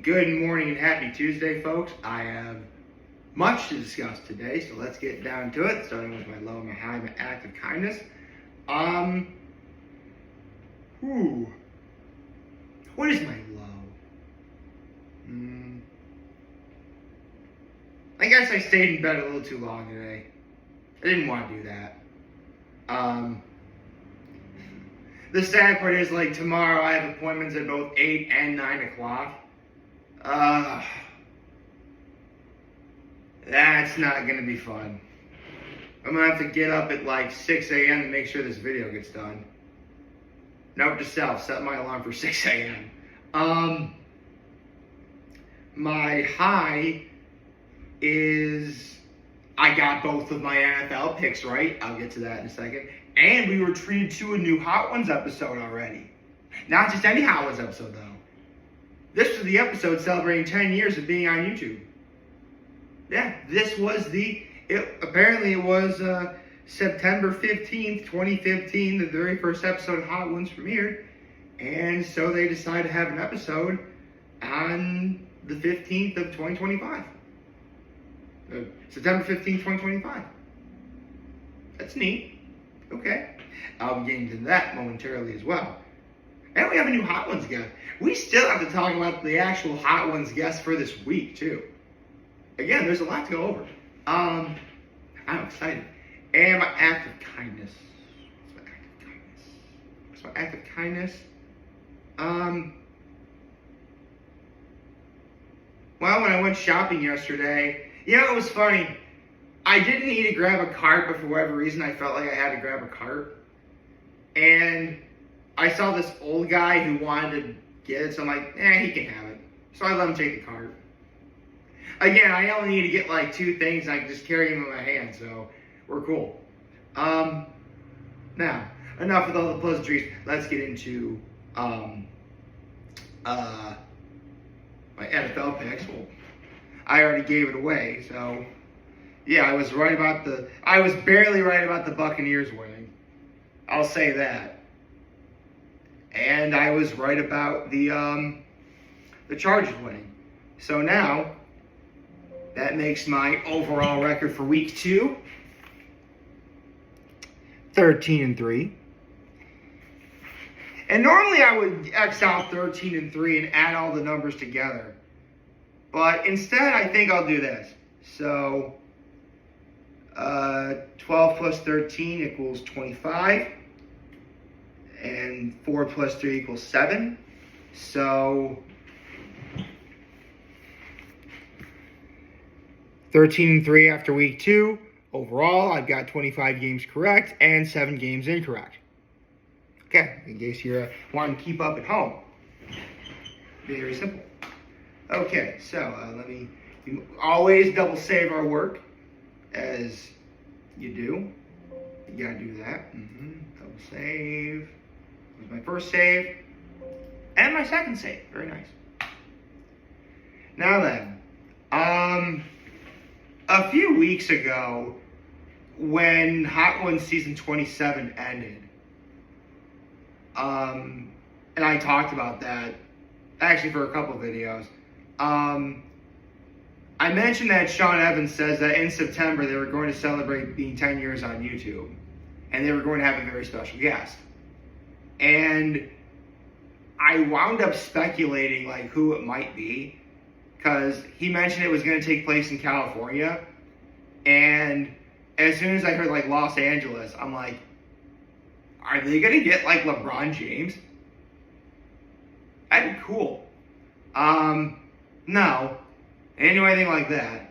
Good morning and happy Tuesday, folks. I have much to discuss today, so let's get down to it, starting with my low, my high, my act of kindness. What is my low? I guess I stayed in bed a little too long today. I didn't want to do that. The sad part is, like, tomorrow I have appointments at both 8 and 9 o'clock. That's not going to be fun. I'm going to have to get up at like 6 a.m. to make sure this video gets done. Note to self, set my alarm for 6 a.m. My high is I got both of my NFL picks right. I'll get to that in a second. And we were treated to a new Hot Ones episode already. Not just any Hot Ones episode, though. This was the episode celebrating 10 years of being on YouTube. Yeah, this was apparently it was September 15th, 2015, the very first episode of Hot Ones premiered. And so they decided to have an episode on the 15th of 2025. September 15th, 2025. That's neat. Okay. I'll be getting to that momentarily as well. And we have a new Hot Ones guest. We still have to talk about the actual Hot Ones guest for this week, too. Again, there's a lot to go over. I'm excited. And my act of kindness. What's my act of kindness? Well, when I went shopping yesterday, it was funny. I didn't need to grab a cart, but for whatever reason, I felt like I had to grab a cart. And I saw this old guy who wanted to get it, so I'm like, he can have it. So I let him take the cart. Again, I only need to get like 2 things, and I can just carry them in my hand, so we're cool. Now, enough with all the pleasantries. Let's get into my NFL picks. Well, I already gave it away, so yeah, I was barely right about the Buccaneers winning. I'll say that. And I was right about the Chargers winning. So now, that makes my overall record for week 2 13-3. And normally I would X out 13-3 and add all the numbers together. But instead, I think I'll do this. So, 12 plus 13 equals 25. And 4 plus 3 equals 7. So 13-3 after week 2. Overall, I've got 25 games correct and 7 games incorrect. Okay, in case you want to keep up at home. Very simple. Okay, so we always double save our work, as you do. You gotta do that. Double save. That was my first save. And my second save. Very nice. Now then, a few weeks ago, when Hot Ones Season 27 ended, and I talked about that, actually for a couple of videos, I mentioned that Sean Evans says that in September they were going to celebrate being 10 years on YouTube, and they were going to have a very special guest. And I wound up speculating like who it might be, because he mentioned it was going to take place in California, and as soon as I heard like Los Angeles, I'm like, are they going to get like LeBron James? That'd be cool. No, they didn't do anything like that.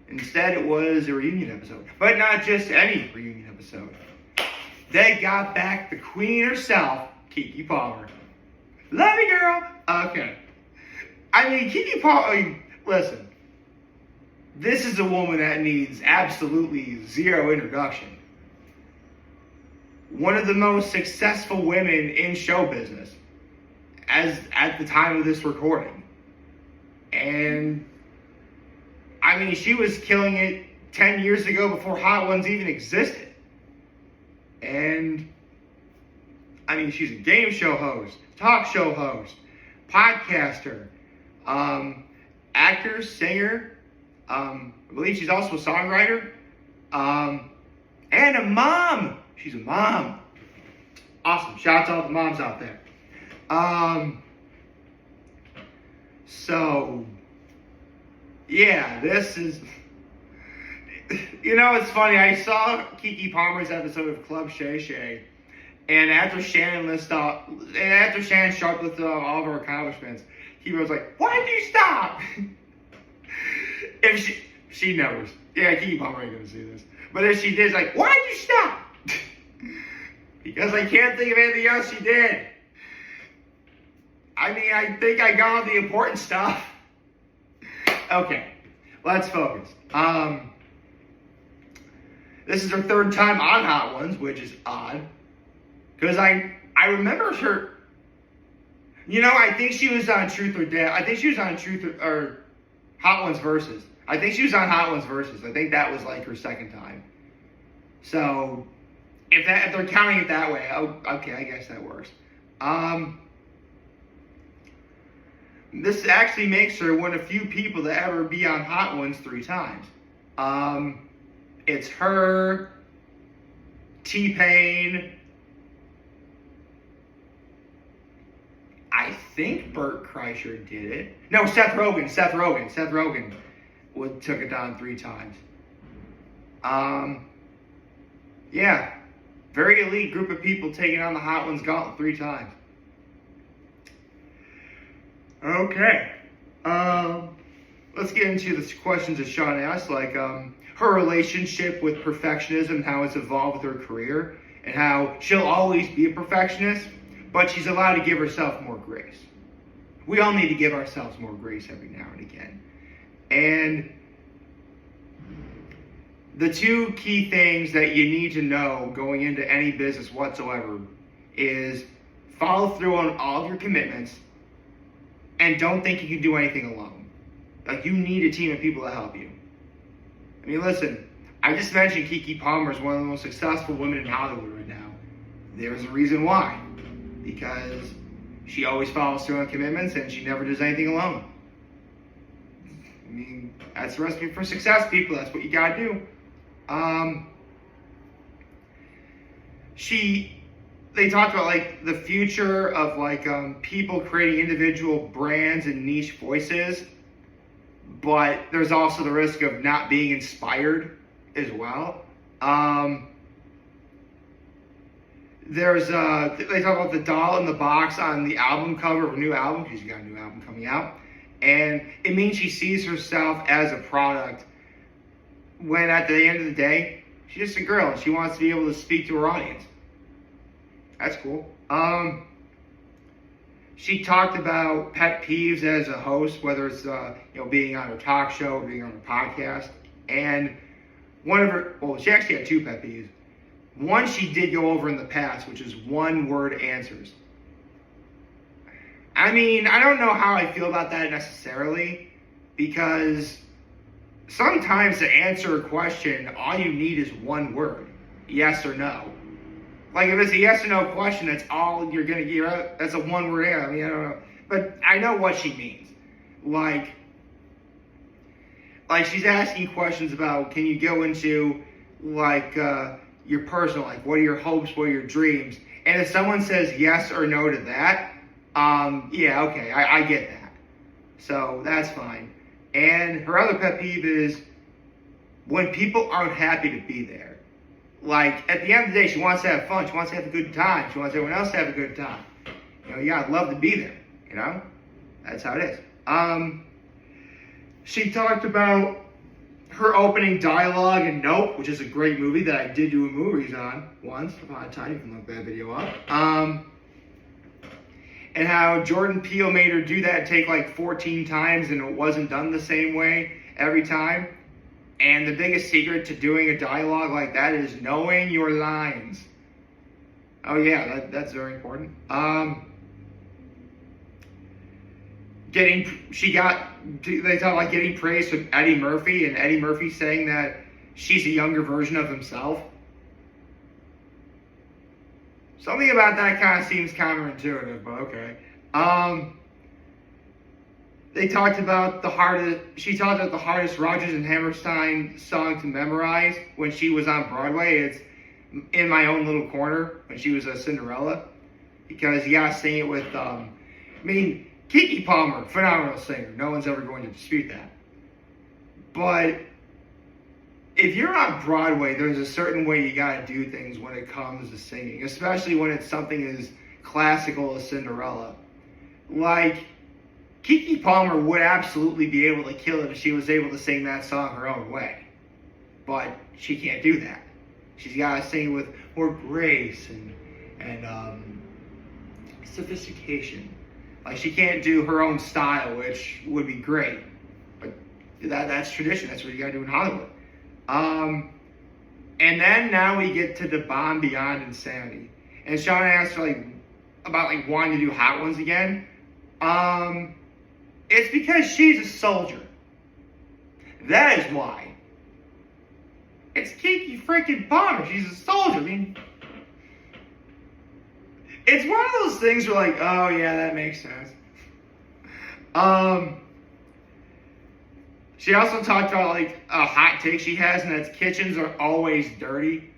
Instead, it was a reunion episode. But not just any reunion episode. They got back the queen herself, Keke Palmer. Love you, girl. Okay. I mean, Keke Palmer, listen. This is a woman that needs absolutely zero introduction. One of the most successful women in show business, as at the time of this recording. And I mean, she was killing it 10 years ago before Hot Ones even existed. And I mean, she's a game show host, talk show host, podcaster, Actor, singer, I believe she's also a songwriter, and a mom. She's a mom. Awesome. Shout out to all the moms out there. So, yeah, this is... You know, it's funny. I saw Keke Palmer's episode of Club Shay Shay, and after Shannon Sharp listed off all of her accomplishments, he was like, "Why did you stop?" If she knows, yeah, Keke Palmer ain't gonna see this, but if she did, it's like, "Why did you stop?" Because I can't think of anything else she did. I mean, I think I got all the important stuff. Okay, let's focus. This is her third time on Hot Ones, which is odd. Because I remember her... You know, I think she was on Truth or Dare. I think she was on or Hot Ones Versus. I think she was on Hot Ones Versus. I think that was like her second time. So, if they're counting it that way, okay, I guess that works. This actually makes her one of the few people to ever be on Hot Ones 3 times. It's her, T-Pain, I think Bert Kreischer did it. No, Seth Rogen took it down 3 times. Yeah, very elite group of people taking on the Hot Ones gauntlet 3 times. Okay, let's get into the questions that Sean asked, like her relationship with perfectionism, how it's evolved with her career, and how she'll always be a perfectionist, but she's allowed to give herself more grace. We all need to give ourselves more grace every now and again. And the 2 key things that you need to know going into any business whatsoever is follow through on all of your commitments and don't think you can do anything alone. Like, you need a team of people to help you. I mean, listen, I just mentioned Keke Palmer is one of the most successful women in Hollywood right now. There's a reason why. Because she always follows through on commitments and she never does anything alone. I mean, that's the recipe for success, people. That's what you gotta do. They talked about, like, the future of, like, people creating individual brands and niche voices. But there's also the risk of not being inspired as well. They talk about the doll in the box on the album cover of a new album. She's got a new album coming out. And it means she sees herself as a product when at the end of the day, she's just a girl and she wants to be able to speak to her audience. That's cool. She talked about pet peeves as a host, whether it's being on her talk show or being on her podcast. And she actually had 2 pet peeves. One she did go over in the past, which is 1-word answers. I mean, I don't know how I feel about that necessarily, because sometimes to answer a question, all you need is 1 word, yes or no. Like, if it's a yes or no question, that's all you're going to get. That's a 1-word answer. I mean, I don't know. But I know what she means. Like she's asking questions about, can you go into, like, your personal, like, what are your hopes, what are your dreams? And if someone says yes or no to that, yeah, okay, I get that. So that's fine. And her other pet peeve is when people aren't happy to be there. Like, at the end of the day, she wants to have fun. She wants to have a good time. She wants everyone else to have a good time. You gotta love to be there, That's how it is. She talked about her opening dialogue in Nope, which is a great movie that I did do a movies on once upon a time. You can look that video up. And how Jordan Peele made her do that take like 14 times and it wasn't done the same way every time. And the biggest secret to doing a dialogue like that is knowing your lines. Oh yeah, that's very important. They talk like getting praise from Eddie Murphy, and Eddie Murphy saying that she's a younger version of himself. Something about that kind of seems counterintuitive, but okay. They talked about she talked about the hardest Rodgers and Hammerstein song to memorize when she was on Broadway. It's In My Own Little Corner, when she was a Cinderella. Because you gotta sing it with, Keke Palmer, phenomenal singer. No one's ever going to dispute that. But if you're on Broadway, there's a certain way you gotta do things when it comes to singing, especially when it's something as classical as Cinderella. Like, Keke Palmer would absolutely be able to kill it if she was able to sing that song her own way. But she can't do that. She's got to sing with more grace and sophistication. Like, she can't do her own style, which would be great. But that's tradition. That's what you got to do in Hollywood. And then now we get to the bomb beyond insanity. And Sean asked about wanting to do Hot Ones again. It's because she's a soldier. That is why. It's Keke freaking Palmer. She's a soldier. I mean, it's one of those things where oh yeah, that makes sense. She also talked about a hot take she has, and that's kitchens are always dirty.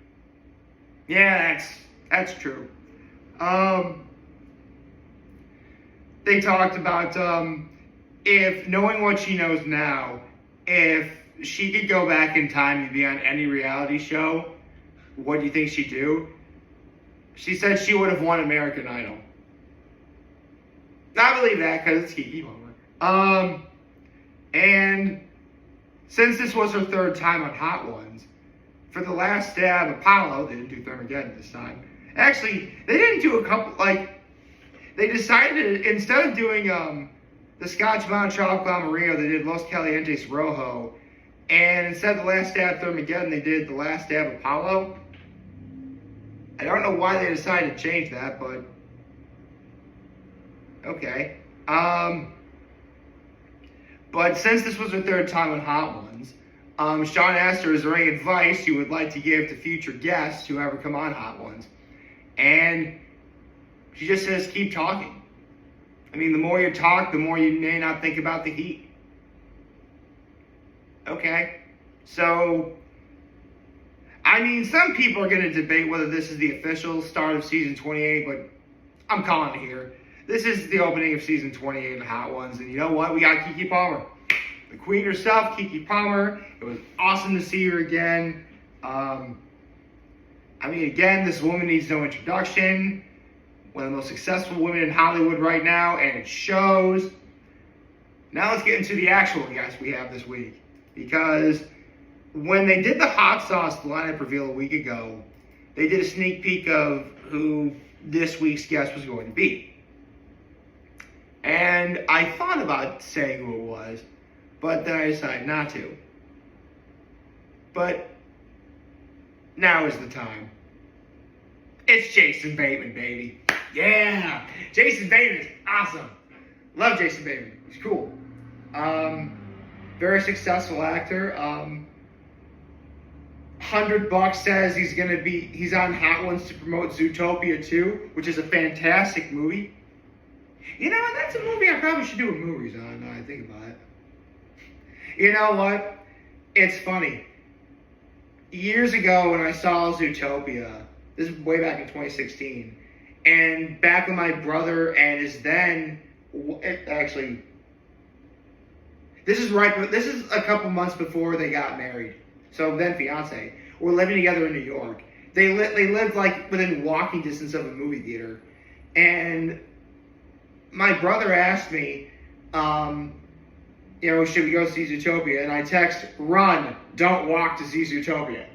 Yeah, that's true. They talked about if knowing what she knows now, if she could go back in time and be on any reality show, what do you think she'd do? She said she would have won American Idol. I believe that because it's Keke Palmer. And since this was her third time on Hot Ones, for the last stab, Apollo, they didn't do Thermageddon this time. Actually, they didn't do a couple, they decided, instead of doing the Scotch Mount Chocolate Amarillo, they did Los Calientes Rojo. And instead of the last stab Thermageddon, they did the last stab Apollo. I don't know why they decided to change that, but okay. But since this was her third time on Hot Ones, Sean asked her, is there any advice you would like to give to future guests who ever come on Hot Ones? And she just says, keep talking. I mean, the more you talk, the more you may not think about the heat. Okay? So, I mean, some people are going to debate whether this is the official start of season 28, but I'm calling it here. This is the opening of season 28 of Hot Ones, and you know what? We got Keke Palmer. The queen herself, Keke Palmer. It was awesome to see her again. Again, this woman needs no introduction. One of the most successful women in Hollywood right now, and it shows. Now let's get into the actual guests we have this week. Because when they did the hot sauce lineup reveal a week ago, they did a sneak peek of who this week's guest was going to be. And I thought about saying who it was, but then I decided not to. But now is the time. It's Jason Bateman, baby. Yeah! Jason Bateman is awesome. Love Jason Bateman. He's cool. Very successful actor. $100 says he's on Hot Ones to promote Zootopia 2, which is a fantastic movie. You know, that's a movie I probably should do a movies on, now I think about it. You know what? It's funny. Years ago when I saw Zootopia, this is way back in 2016, and back when my brother and his then, actually, this is a couple months before they got married. So then fiance, were living together in New York. They lived within walking distance of a movie theater. And my brother asked me, should we go see Zootopia? And I text, run, don't walk to see Zootopia.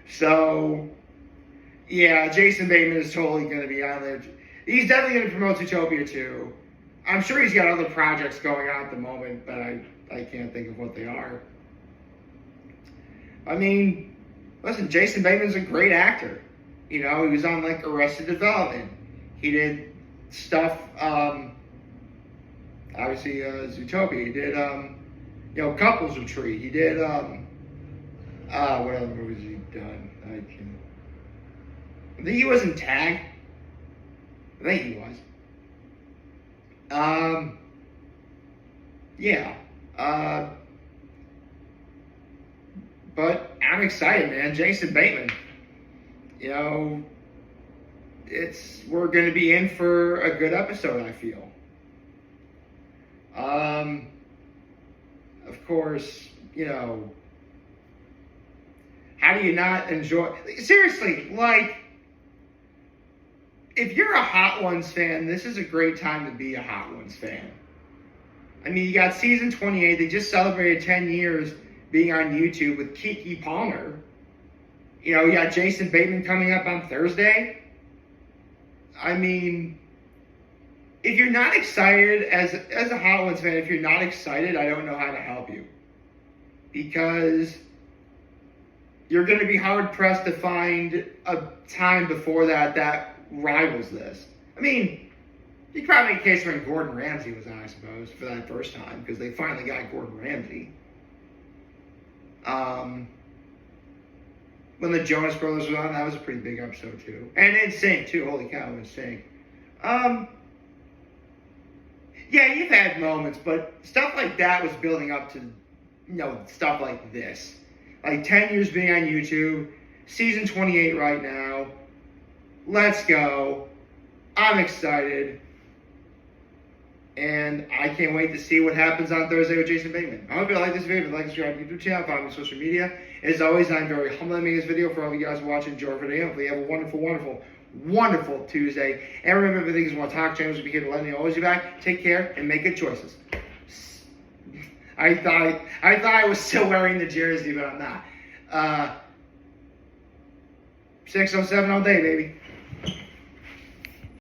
So, yeah, Jason Bateman is totally going to be on there. He's definitely going to promote Zootopia 2. I'm sure he's got other projects going on at the moment, but I can't think of what they are. I mean, listen, Jason Bateman's a great actor. He was on Arrested Development. He did stuff, obviously Zootopia. He did, Couples Retreat. He did, what other movies has he done? I think he was in Tag. I think he was. Yeah. But I'm excited, man. Jason Bateman. You know, we're going to be in for a good episode, I feel. Of course, you know, how do you not enjoy? Seriously, like, if you're a Hot Ones fan, this is a great time to be a Hot Ones fan. I mean, you got season 28. They just celebrated 10 years being on YouTube with Keke Palmer. You know, you got Jason Bateman coming up on Thursday. I mean, if you're not excited, as a Hot Ones fan, if you're not excited, I don't know how to help you. Because you're going to be hard-pressed to find a time before that rivals this. I mean, you could probably make a case when Gordon Ramsay was on, I suppose, for that first time, because they finally got Gordon Ramsay. When the Jonas Brothers were on, that was a pretty big episode, too. And NSYNC, too. Holy cow, NSYNC. Yeah, you've had moments, but stuff like that was building up to, you know, stuff like this. Like 10 years being on YouTube, season 28 right now. Let's go. I'm excited. And I can't wait to see what happens on Thursday with Jason Bateman. I hope you like this video. If you like, subscribe to the YouTube channel, follow me on social media. As always, I'm very humbled to make this video for all of you guys watching. Enjoy the video. Hopefully you have a wonderful, wonderful, wonderful Tuesday. And remember, everything is more talk channels will be here to let me always be back. Take care and make good choices. I thought I was still wearing the jersey, but I'm not. 607 all day, baby.